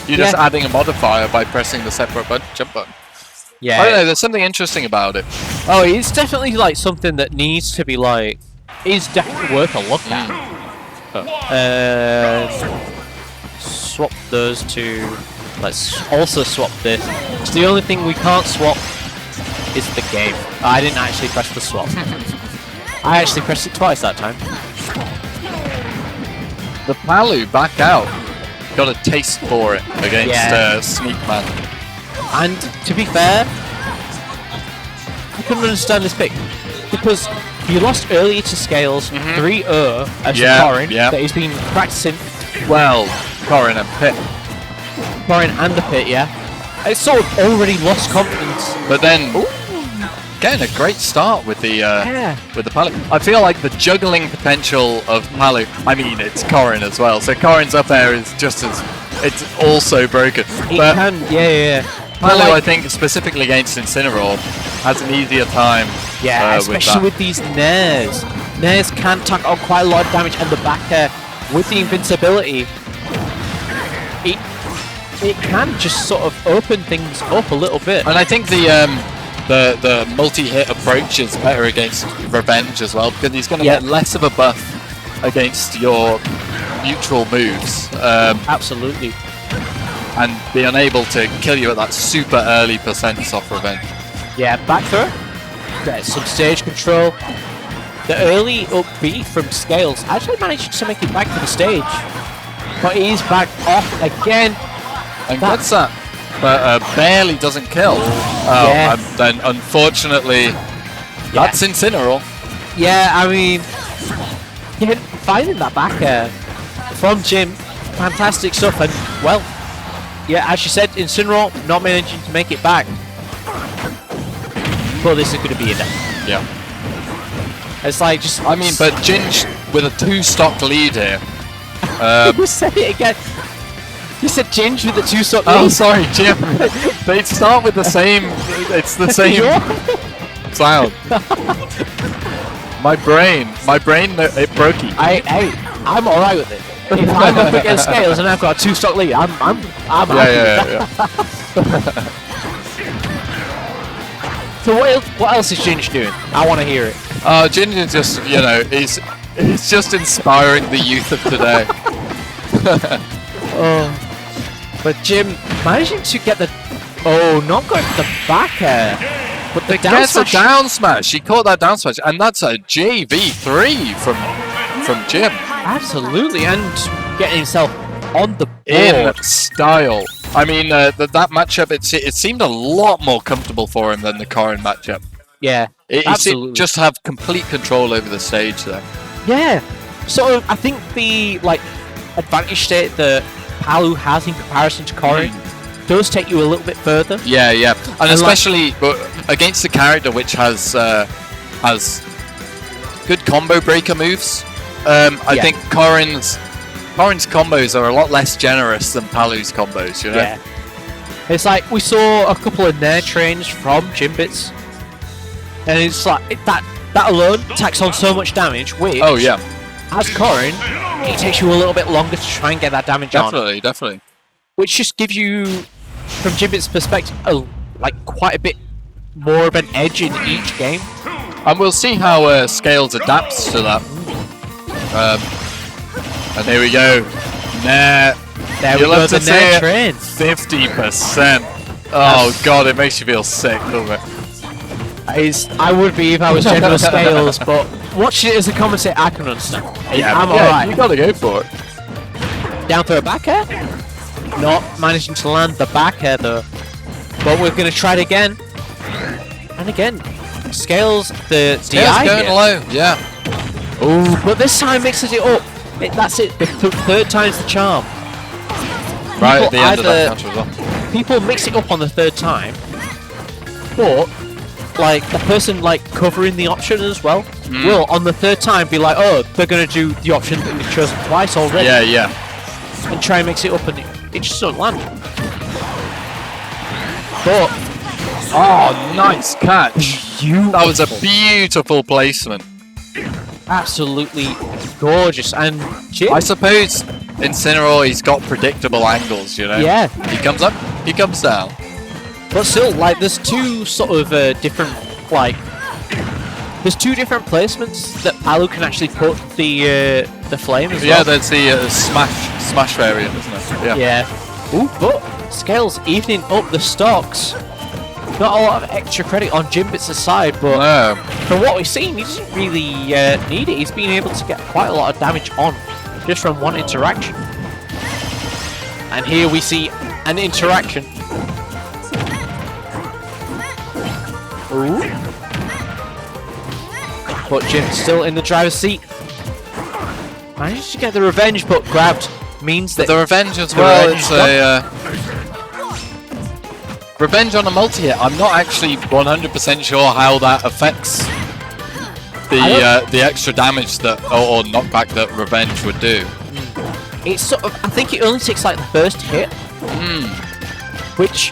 You're just adding a modifier by pressing the separate jump button. Yeah. I don't know, there's something interesting about it. Oh, it's definitely like something that needs to be like, is definitely worth a look at. Swap those two. Let's also swap this. So the only thing we can't swap is the game. I didn't actually press the swap. I actually pressed it twice that time. The Palu back out. Got a taste for it against Sneak Man. And to be fair, I couldn't understand this pick because you lost earlier to Scales 3-0 as Corin that he's been practicing. Well, Corin and Pit. Corin and the Pit, yeah. It's sort of already lost confidence. But then getting a great start with the Palu. I feel like the juggling potential of Palu. I mean, it's Corin as well, so Corin's up air is just as it's also broken. It can, yeah. Palu, like, I think, specifically against Incineroar, has an easier time. Yeah, especially with these Nairs. Nairs can tank on quite a lot of damage, and the back air with the invincibility, it can just sort of open things up a little bit. And I think the multi-hit approach is better against Revenge as well, because he's going to get less of a buff against your neutral moves. Absolutely. And be unable to kill you at that super early percent off Revenge. Yeah, back throw. Get some stage control. The early up B from Scales actually managed to make it back to the stage. But he's back off again. And gets that. But barely doesn't kill. And then unfortunately, that's Incineroar. Yeah, I mean, finding that back air from Jim, fantastic stuff. And, well, yeah, as you said, Incineroar not managing to make it back. Well, this is going to be a death. Yeah. It's like just... I mean, but Ginge with a 2-stock lead here. You said it again. You said Ginge with the 2-stock lead. Oh, sorry, Jim. They start with the same... It's the same sound. My brain, it broke you. I'm alright with it. If I'm up against Scales and I've got a 2-stock lead, I'm happy with that. So what else is Ginge doing? I want to hear it. Ginge is just, you know, he's just inspiring the youth of today. But Jim managing to get the... Oh, not going for the back air. But the down smash. A down smash. He caught that down smash. And that's a JV3 from Jim. Absolutely. And getting himself on the board. In style. I mean, that matchup, it seemed a lot more comfortable for him than the Corin matchup. Yeah, absolutely. Just have complete control over the stage there. Yeah. So I think the advantage state that Palu has in comparison to Corin does take you a little bit further. Yeah. And especially against the character which has good combo breaker moves. I think Corin's combos are a lot less generous than Palu's combos, you know? Yeah. It's like we saw a couple of Nair trains from Jimbits, and it's like that alone tacks on so much damage, which as Corin, it takes you a little bit longer to try and get that damage on. Definitely. Which just gives you, from Jimbits' perspective, quite a bit more of an edge in each game. And we'll see how Scales adapts to that. And there we go. Nair. There we go, the Nair train. 50%. Oh god, it makes you feel sick, doesn't it? I would be if I was General Scales, but watching it as a commentator, I can understand. I'm alright. You gotta go for it. Down throw back air. Not managing to land the back air though. But we're gonna try it again. And again. Scales the DI going low, yeah. Oh, but this time mixes it up. That's it. The third time's the charm. Right at the end of that counter as well. People mix it up on the third time, but the person covering the option as well will on the third time be like, oh, they're gonna do the option that they've chosen twice already. Yeah. And try and mix it up, and it just doesn't land. But nice catch. That was a beautiful placement. Absolutely gorgeous. And Jim, I suppose Incineroar, he's got predictable angles, you know? Yeah. He comes up, he comes down. But still, like, there's two sort of different, like, there's two different placements that Palu can actually put the flame as well. Yeah, there's the smash variant, isn't it? Yeah. Yeah. Ooh, but Scales evening up the stocks. Not a lot of extra credit on Jimbits' side, but No. from what we've seen, he doesn't really need it. He's been able to get quite a lot of damage on just from one interaction. And here we see an interaction. Ooh. But Jim's still in the driver's seat. Managed to get the revenge, but grabbed means that the revenge as well. It's a revenge on a multi-hit. I'm not actually 100% sure how that affects the extra damage that or knockback that revenge would do. It's sort of, I think it only takes like the first hit, which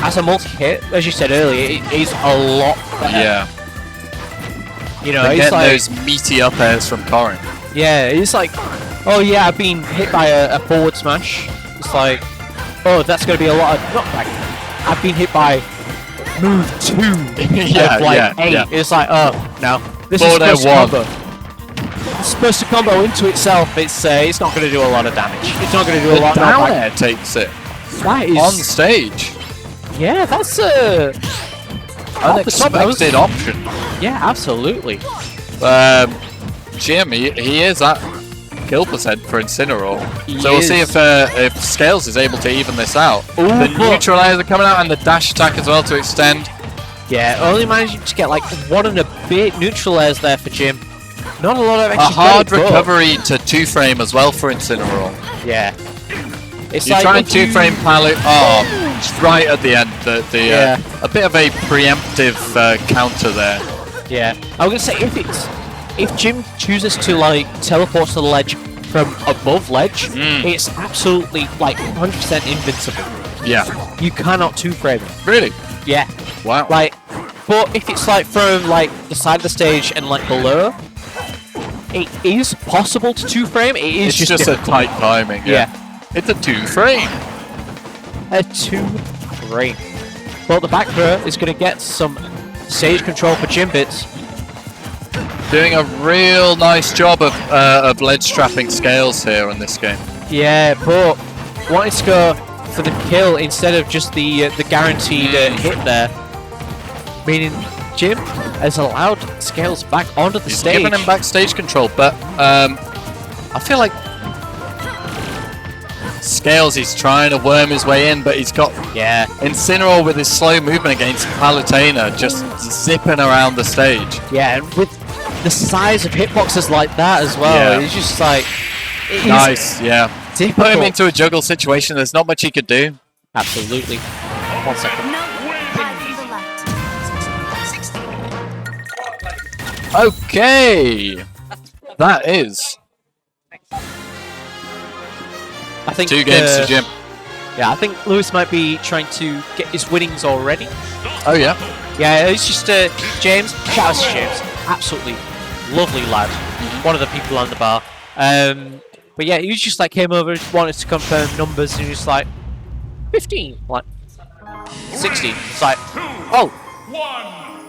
as a multi-hit, as you said earlier, it is a lot better. Yeah. You know, Again, it's like those meaty up airs from Corrin. Yeah, it's like, oh yeah, I've been hit by a forward smash. It's like, oh, that's going to be a lot of knockback. I've been hit by move 2 of like 8. Yeah. It's like, oh, no. This is supposed to combo. It's supposed to combo into itself. It's not going to do a lot of damage. It's not going to do a lot of down knockback. air takes it. That is... On stage. Yeah, that's a... unexpected option. Yeah, absolutely. Jim, he is at kill percent for Incineroar. He so we'll is. see if Scales is able to even this out. Ooh, the neutral layers are coming out and the dash attack as well to extend. Yeah, only managing to get like 1 and a bit neutral layers there for Jim. Not a lot of extra A hard credit, recovery to 2-frame as well for Incineroar. Yeah. It's You like try and 2-frame Palu. Oh, just right at the end. A bit of a preemptive counter there. Yeah. I was gonna say if Jim chooses to like teleport to the ledge from above ledge, it's absolutely like 100% invincible. Yeah. You cannot 2-frame it. Really? Yeah. Wow. Like, but if it's like from like the side of the stage and like below, it is possible to 2-frame. It is It's just a tight timing. Yeah. It's a 2-frame. A 2-frame. Well, the back row is going to get some stage control for Jimbits. Doing a real nice job of ledge trapping Scales here in this game. Yeah, but wanted to go for the kill instead of just the guaranteed hit there. Meaning Jim has allowed Scales back onto the stage. Giving him back stage control, but I feel like Scales, he's trying to worm his way in, but he's got Incineroar with his slow movement against Palutena just zipping around the stage. Yeah, and with the size of hitboxes like that as well, it's just like... Nice, yeah. Difficult. Put him into a juggle situation, there's not much he could do. Absolutely. 1 second. Okay! That is... I think 2 games to Jim. Yeah, I think Lewis might be trying to get his winnings already. Oh, yeah? Yeah, it's just James. Shout out to James. Absolutely lovely lad. One of the people on the bar. But yeah, he was just like came over, wanted to confirm numbers, and he was like 15, like 16. It's like, oh,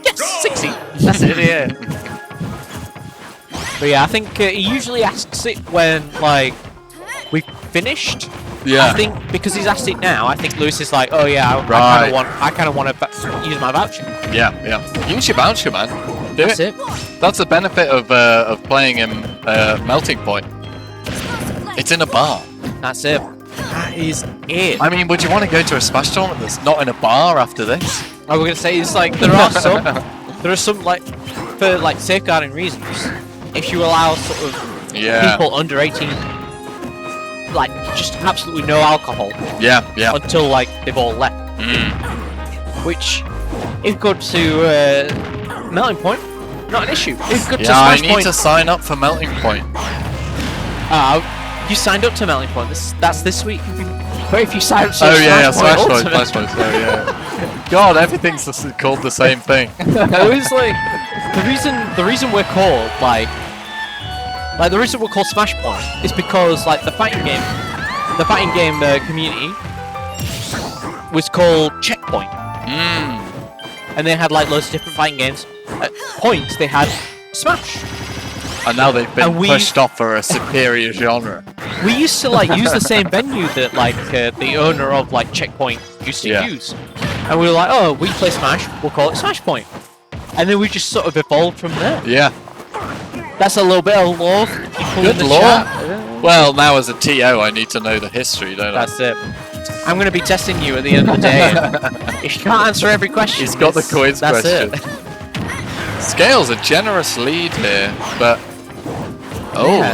yes, 16. That's it. Yeah. But yeah, I think he usually asks it when like we've finished. Yeah. I think because he's asked it now, I think Lewis is like, oh yeah, I kind of want to use my voucher. Yeah. Use your voucher, man. That's it. That's the benefit of playing in MeltingPoint. It's in a bar. That's it. That is it. I mean, would you want to go to a Smash tournament that's not in a bar after this? I was gonna say it's like there are some like for like safeguarding reasons. If you allow sort of people under 18, like just absolutely no alcohol. Yeah. Until like they've all left. Which, if go to Melting Point, not an issue. If go to Smash I need to sign up for Melting Point. You signed up to Melting Point. That's this week. But if you sign up to Smash Point. God, everything's called the same thing. It was like the reason we're called like Like the reason we're called Smash Point is because like the fighting game community was called Checkpoint. And they had like loads of different fighting games. At points they had Smash. And now they've been pushed off for a superior genre. We used to like use the same venue that like the owner of like Checkpoint used to use. And we were like, oh, we play Smash, we'll call it Smash Point. And then we just sort of evolved from there. Yeah. That's a little bit of lore. Good lore. Well, now as a TO, I need to know the history, don't I? That's it. I'm going to be testing you at the end of the day. If you can't answer every question, he's got the quiz question. It. Scales a generous lead here, but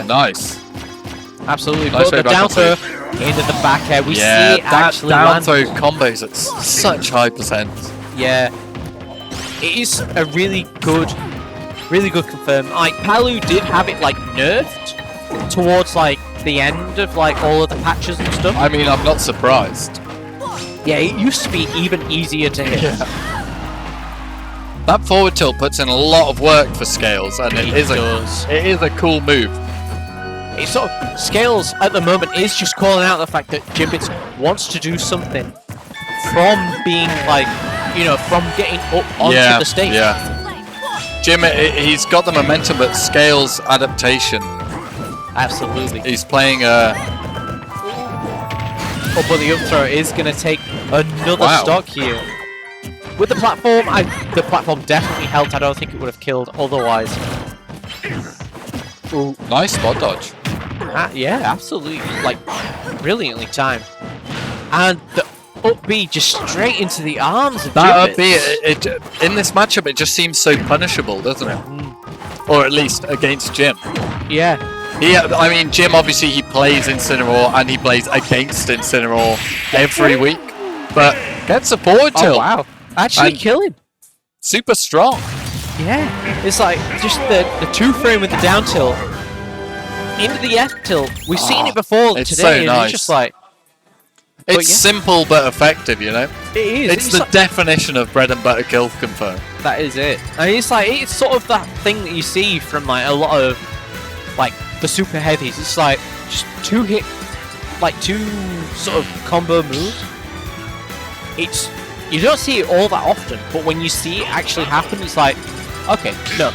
nice. Absolutely. Nice But the down throw into the back air. We see it actually down throw combos at such high percent. Yeah. It is a really good confirm. Like Palu did have it like nerfed towards like the end of like all of the patches and stuff. I mean, I'm not surprised. Yeah, it used to be even easier to hit. Yeah. That forward tilt puts in a lot of work for Scales, and it is a cool move. It's sort of Scales at the moment is just calling out the fact that Jimbits wants to do something from being like, you know, from getting up onto the stage. Yeah. Jim, he's got the momentum, but Scales adaptation. Absolutely. He's playing but the up throw is going to take another stock here. With the platform, the platform definitely helped. I don't think it would have killed otherwise. Ooh, nice spot dodge. Yeah, absolutely. Like, brilliantly timed. And the up B just straight into the arms of that Jimbits. up B, in this matchup, it just seems so punishable, doesn't it? Or at least against Jim. Yeah. I mean, Jim, obviously, he plays Incineroar and he plays against Incineroar every week. But gets a forward tilt. Oh, wow. Actually killing. Super strong. Yeah. It's like just the 2-frame with the down tilt into the F tilt. We've seen it before today. So nice. And it's just like... It's simple but effective, you know? It is. It's the definition of bread and butter kill confirm. That is it. I mean, it's sort of that thing that you see from like a lot of like the super heavies. It's like just two sort of combo moves. You don't see it all that often, but when you see it actually happen, it's like, okay, no,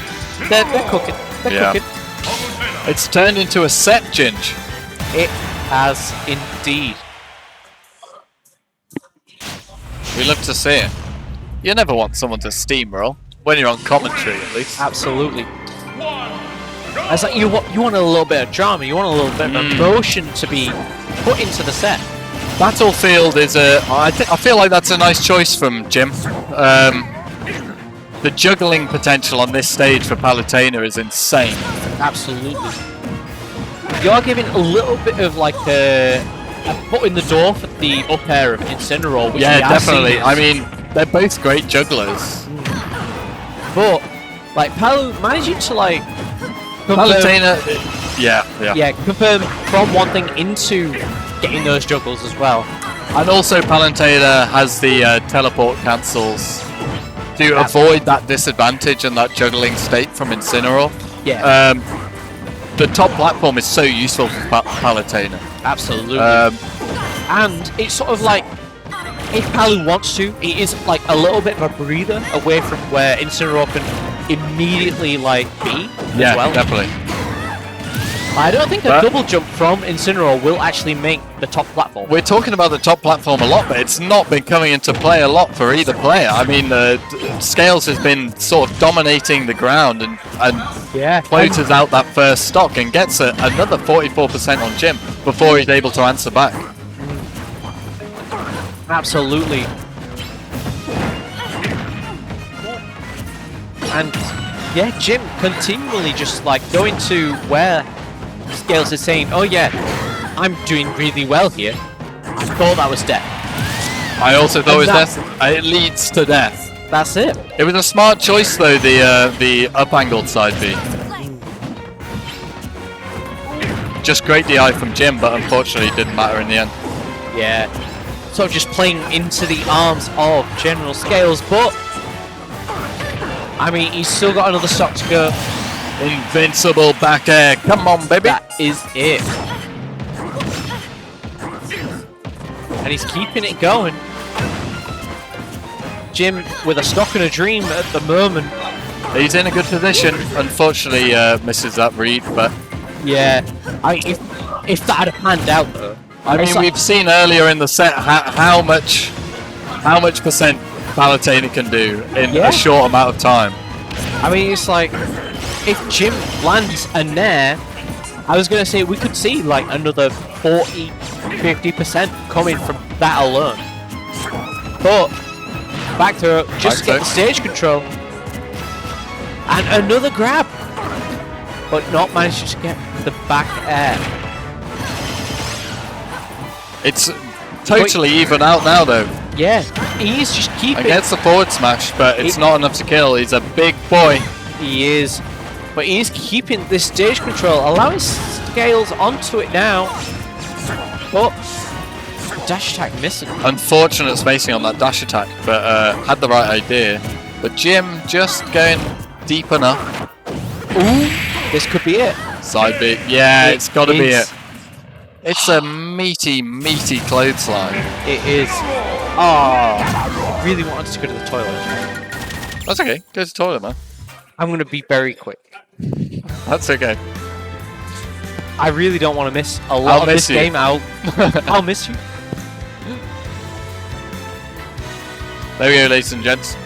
they're cooking. They're cooking. It's turned into a set, Ginge. It has indeed. We love to see it. You never want someone to steamroll when you're on commentary, at least. Absolutely. It's like you want a little bit of drama. You want a little bit of emotion to be put into the set. Battlefield is I feel like that's a nice choice from Jim. The juggling potential on this stage for Palutena is insane. Absolutely. You are giving a little bit of like a foot in the door for the up air of Incineroar. Which definitely. I mean, they're both great jugglers. But like Palu managing to like Palutena, confirm from one thing into getting those juggles as well. And also Palutena has the teleport cancels to avoid that disadvantage and that juggling state from Incineroar. Yeah. The top platform is so useful for Palutena. Absolutely. And it's sort of like, if Palu wants to, it is like a little bit of a breather away from where Incineroar can immediately like be as well. Definitely. I don't think a double jump from Incineroar will actually make the top platform. We're talking about the top platform a lot, but it's not been coming into play a lot for either player. I mean, Scales has been sort of dominating the ground and floaters out that first stock and gets another 44% on Jim before he's able to answer back. Absolutely. And yeah, Jim continually just like going to where Scales is saying, oh yeah, I'm doing really well here. I thought that was death. I also thought it was death. It leads to death. That's it. It was a smart choice though, the up-angled side B. Just great DI from Jim, but unfortunately it didn't matter in the end. Yeah. So just playing into the arms of General Scales, but I mean, he's still got another stock to go. Invincible back air. Come on, baby. That is it. And he's keeping it going. Jim with a stock and a dream at the moment. He's in a good position. Unfortunately, misses that read, but yeah. If that had panned out though. I mean, we've seen earlier in the set how much percent Palutena can do in a short amount of time. I mean, it's like if Jim lands a nair, I was gonna say we could see like another 40-50% coming from that alone. But back throw, just get the stage control. And another grab. But not managed to get the back air. It's totally even out now though. Yeah, he's just keeping... Against the forward smash, but it's not enough to kill. He's a big boy. He is. But he's keeping this stage control, allowing Scales onto it now. But dash attack missing. Unfortunate spacing on that dash attack, but had the right idea. But Jim just going deep enough. Ooh, this could be it. Side B. Yeah, it's got to be it. It's a meaty clothesline. It is. Oh, I really wanted to go to the toilet. That's okay. Go to the toilet, man. I'm going to be very quick. That's okay. I really don't want to miss a lot of this game out. I'll miss you. There we go, ladies and gents.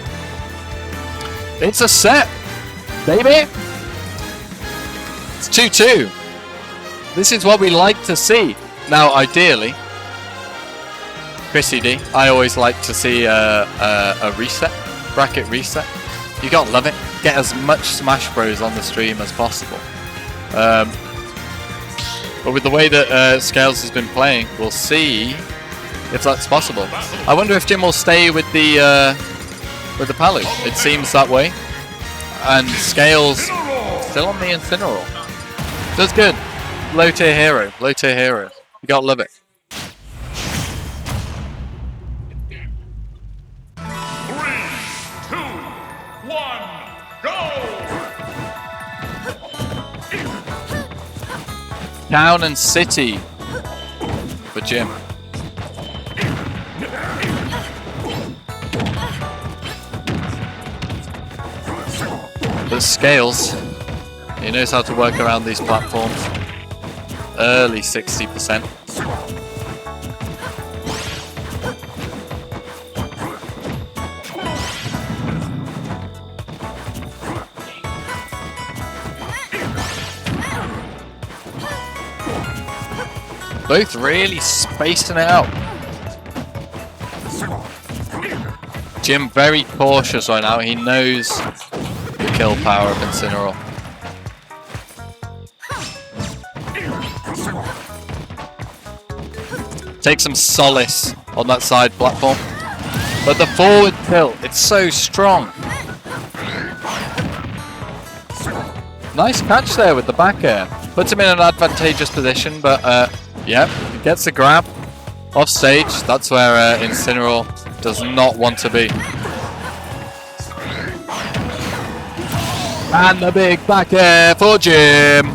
It's a set, baby. It's 2-2. This is what we like to see. Now, ideally, Chrissy D, I always like to see a reset, bracket reset. You gotta love it. Get as much Smash Bros on the stream as possible. But with the way that Scales has been playing, we'll see if that's possible. I wonder if Jim will stay with the Palu. It seems that way. And Scales still on the Incineroar. Does good. Low tier hero. Low tier hero. You gotta love it. 3, 2, 1, go! Town and city for Jim. But Scales, he knows how to work around these platforms. Early 60%. Both really spacing it out. Jim very cautious right now. He knows the kill power of Incineroar. Take some solace on that side platform. But the forward tilt, it's so strong. Nice catch there with the back air. Puts him in an advantageous position, but yeah, he gets the grab off stage. That's where Incineroar does not want to be. And the big back air for Jim.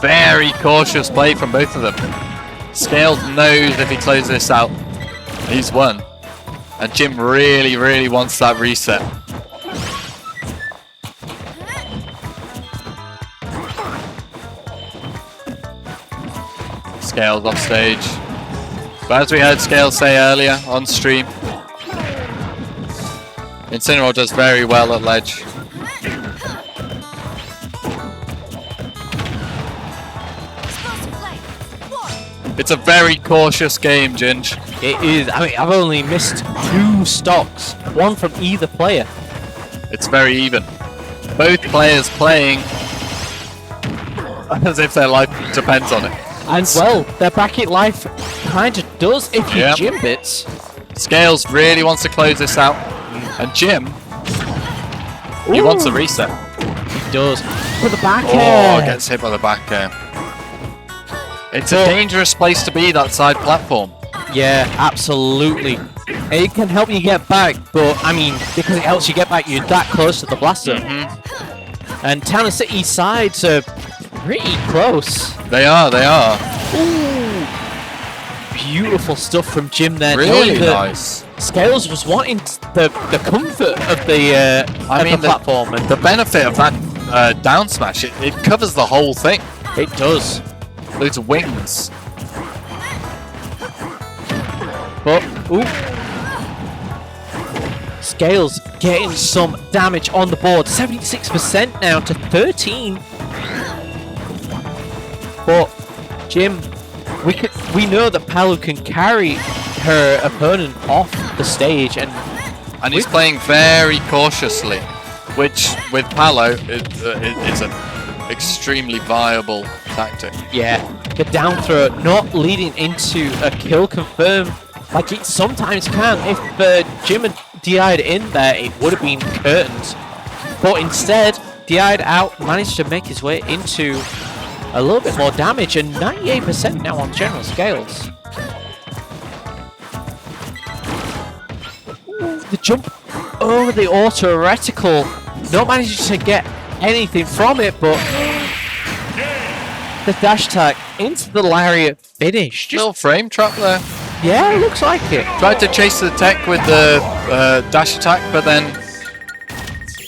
Very cautious play from both of them. Scales knows if he closes this out, he's won. And Jim really wants that reset. Scales off stage. But as we heard Scales say earlier on stream, Incineroar does very well at ledge. It's a very cautious game, Ginge. It is. I mean, I've only missed 2 stocks, one from either player. It's very even. Both players playing as if their life depends on it. And well, their bracket life kind of does if you Jimbits. Scales really wants to close this out. And Jim, he wants a reset. He does. With the back air. Oh, gets hit by the back air. It's a dangerous place to be, that side platform. Yeah, absolutely. It can help you get back, but I mean, because it helps you get back, you're that close to the blaster. And Town and City sides are pretty close. They are. Ooh. Beautiful stuff from Jim there. Really nice. Scales was wanting the comfort of the platform. And the benefit of that down smash, it covers the whole thing. It does. Those wings. But, ooh. Scales getting some damage on the board. 76% now to 13. But, Jim, we know that Palu can carry her opponent off the stage, and he's playing very cautiously, which with Palu is an extremely viable tactic. Yeah, the down throw not leading into a kill confirm like it sometimes can. If Jim had DI'd in there, it would have been curtains. But instead, DI'd out, managed to make his way into a little bit more damage, and 98% now on general scales. Ooh, the jump over the auto reticle, not managing to get anything from it, but the dash attack into the lariat finish. Little frame trap there. Yeah, it looks like it. Tried to chase the tech with the dash attack, but then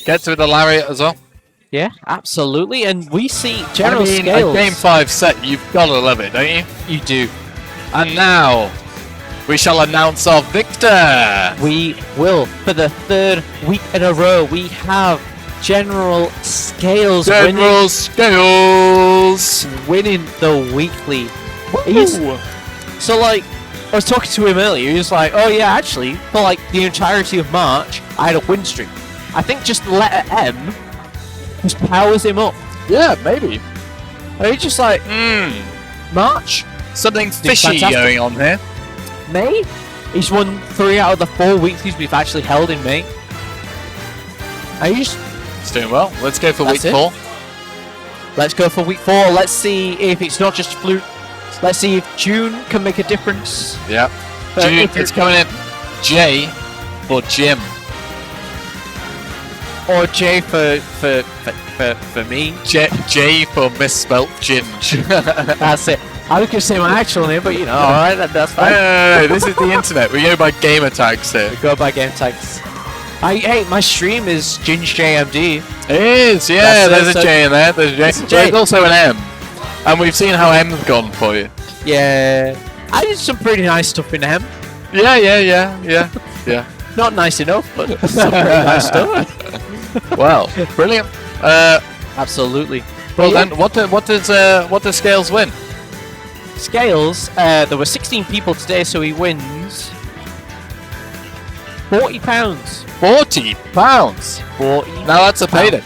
gets with the lariat as well. Yeah, absolutely, and we see general a scales. Game 5 set, you've got to love it, don't you? You do. And now, we shall announce our victor! We will, for the 3rd week in a row, we have General Scales winning the weekly. So, like, I was talking to him earlier, he was like, oh yeah, actually, for like the entirety of March, I had a win streak. I think just the letter M just powers him up. Yeah, maybe. And he's just like, March? Something fishy going on here. May? He's won 3 out of the 4 weeklies we've actually held in May. And he's doing well. Let's go for week 4. Let's go for week 4. Let's see if it's not just fluke. Let's see if June can make a difference. Yeah. June, it's coming in J for Jim. Or J for me. J for misspelt Ginge. That's it. I was going to say my actual name, but you know, alright, that's fine. No, this is the internet. We go by gamer tags here. We go by game tags. Hey, my stream is GingeJMD. It is, yeah. There's a J in there. There's also an M. And we've seen how M's gone for you. Yeah. I did some pretty nice stuff in M. Yeah. Not nice enough, but some pretty nice stuff. Well, brilliant. Absolutely. Well then, what does Scales win? Scales, there were 16 people today, so he wins £40. £40? 40. Now that's a payday.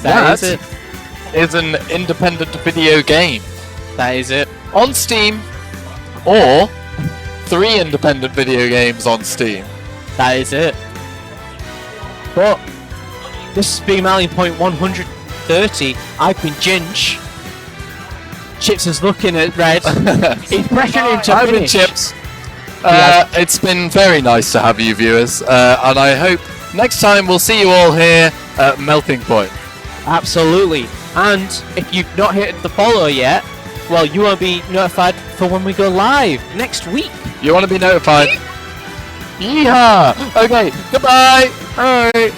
That is it. Is an independent video game. That is it. On Steam, or 3 independent video games on Steam. That is it. But this has been MeltingPoint 130. I've been Ginge. Chips is looking at Red. He's pressuring him to I've been finish. Chips. It's been very nice to have you viewers, and I hope next time we'll see you all here at MeltingPoint. Absolutely. And if you've not hit the follow yet, well, you won't be notified for when we go live next week. You want to be notified? Yeehaw! Okay, goodbye! Alright.